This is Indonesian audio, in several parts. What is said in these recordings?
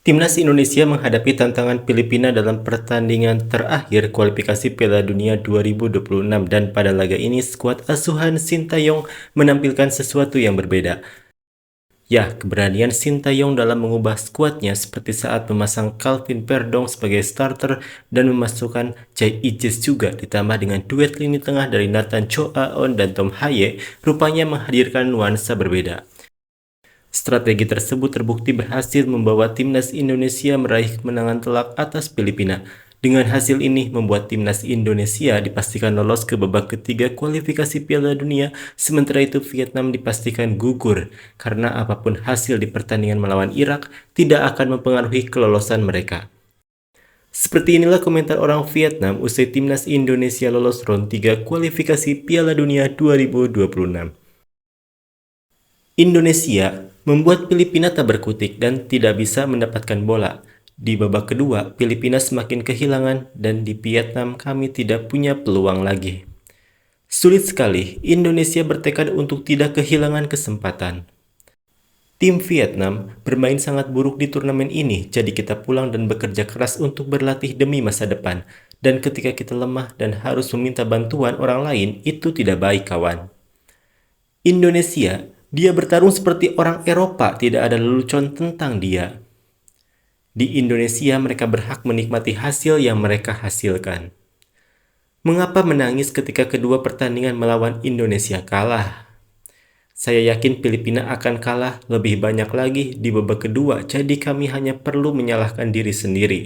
Timnas Indonesia menghadapi tantangan Filipina dalam pertandingan terakhir kualifikasi Piala Dunia 2026 dan pada laga ini skuad asuhan Sintayong menampilkan sesuatu yang berbeda. Ya, keberanian Sintayong dalam mengubah skuadnya seperti saat memasang Calvin Verdong sebagai starter dan memasukkan Chai Ijes juga ditambah dengan duet lini tengah dari Nathan Chow Aon dan Tom Haye rupanya menghadirkan nuansa berbeda. Strategi tersebut terbukti berhasil membawa timnas Indonesia meraih kemenangan telak atas Filipina. Dengan hasil ini membuat timnas Indonesia dipastikan lolos ke babak ketiga kualifikasi Piala Dunia, sementara itu Vietnam dipastikan gugur karena apapun hasil di pertandingan melawan Irak tidak akan mempengaruhi kelolosan mereka. Seperti inilah komentar orang Vietnam usai timnas Indonesia lolos round 3 kualifikasi Piala Dunia 2026. Indonesia membuat Filipina tak berkutik dan tidak bisa mendapatkan bola. Di babak kedua, Filipina semakin kehilangan dan di Vietnam kami tidak punya peluang lagi. Sulit sekali, Indonesia bertekad untuk tidak kehilangan kesempatan. Tim Vietnam bermain sangat buruk di turnamen ini, jadi kita pulang dan bekerja keras untuk berlatih demi masa depan. Dan ketika kita lemah dan harus meminta bantuan orang lain, itu tidak baik, kawan. Indonesia, dia bertarung seperti orang Eropa, tidak ada lelucon tentang dia. Di Indonesia, mereka berhak menikmati hasil yang mereka hasilkan. Mengapa menangis ketika kedua pertandingan melawan Indonesia kalah? Saya yakin Filipina akan kalah lebih banyak lagi di babak kedua, jadi kami hanya perlu menyalahkan diri sendiri.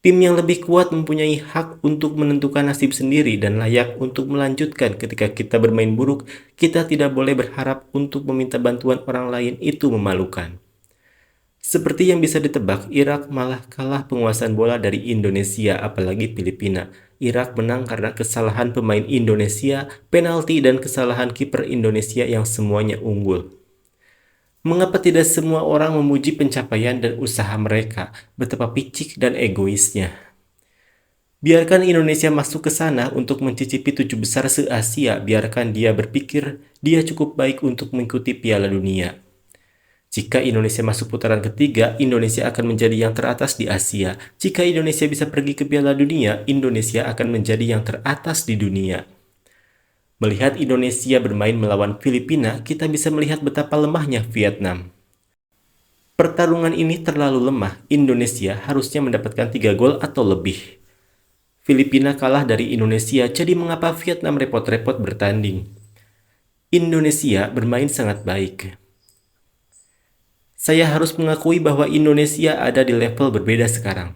Tim yang lebih kuat mempunyai hak untuk menentukan nasib sendiri dan layak untuk melanjutkan. Ketika kita bermain buruk, kita tidak boleh berharap untuk meminta bantuan orang lain, itu memalukan. Seperti yang bisa ditebak, Irak malah kalah penguasaan bola dari Indonesia, apalagi Filipina. Irak menang karena kesalahan pemain Indonesia, penalti, dan kesalahan kiper Indonesia yang semuanya unggul. Mengapa tidak semua orang memuji pencapaian dan usaha mereka? Betapa picik dan egoisnya. Biarkan Indonesia masuk ke sana untuk mencicipi 7 besar se-Asia. Biarkan dia berpikir dia cukup baik untuk mengikuti Piala Dunia. Jika Indonesia masuk putaran ketiga, Indonesia akan menjadi yang teratas di Asia. Jika Indonesia bisa pergi ke Piala Dunia, Indonesia akan menjadi yang teratas di dunia. Melihat Indonesia bermain melawan Filipina, kita bisa melihat betapa lemahnya Vietnam. Pertarungan ini terlalu lemah. Indonesia harusnya mendapatkan 3 gol atau lebih. Filipina kalah dari Indonesia, jadi mengapa Vietnam repot-repot bertanding? Indonesia bermain sangat baik. Saya harus mengakui bahwa Indonesia ada di level berbeda sekarang.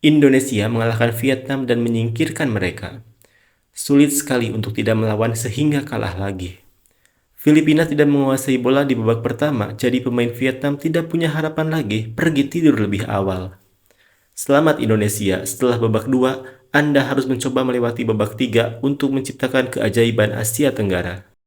Indonesia mengalahkan Vietnam dan menyingkirkan mereka. Sulit sekali untuk tidak melawan sehingga kalah lagi. Filipina tidak menguasai bola di babak pertama, jadi pemain Vietnam tidak punya harapan lagi, pergi tidur lebih awal. Selamat Indonesia, setelah babak 2, Anda harus mencoba melewati babak 3 untuk menciptakan keajaiban Asia Tenggara.